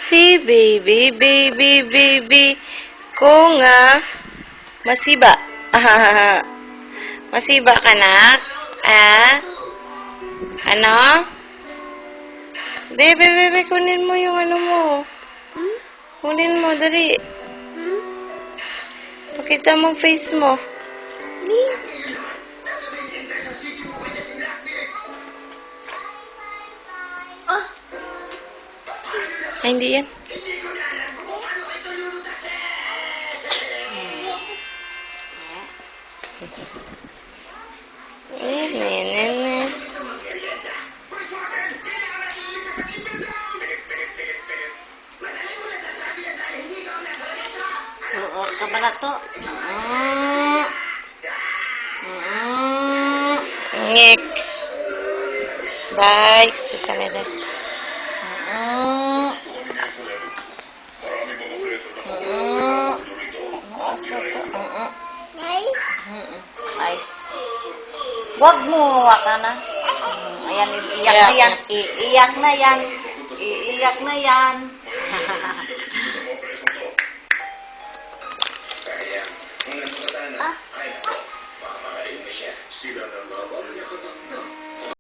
Si baby, baby, baby ko nga masiba. Masiba ka na? Ah? Ano? Baby, baby, kunin mo yung ano mo. Kunin mo, dali. Pakita mo face mo. Ay, hindi yan. Oo, kabala to. Ngek. Bye. Susunod na. Nice. Wag mo hawakan na. Ayan, iiyak na yan. Iiyak na yan. Iiyak na yan. Sila na lamang nakatanda.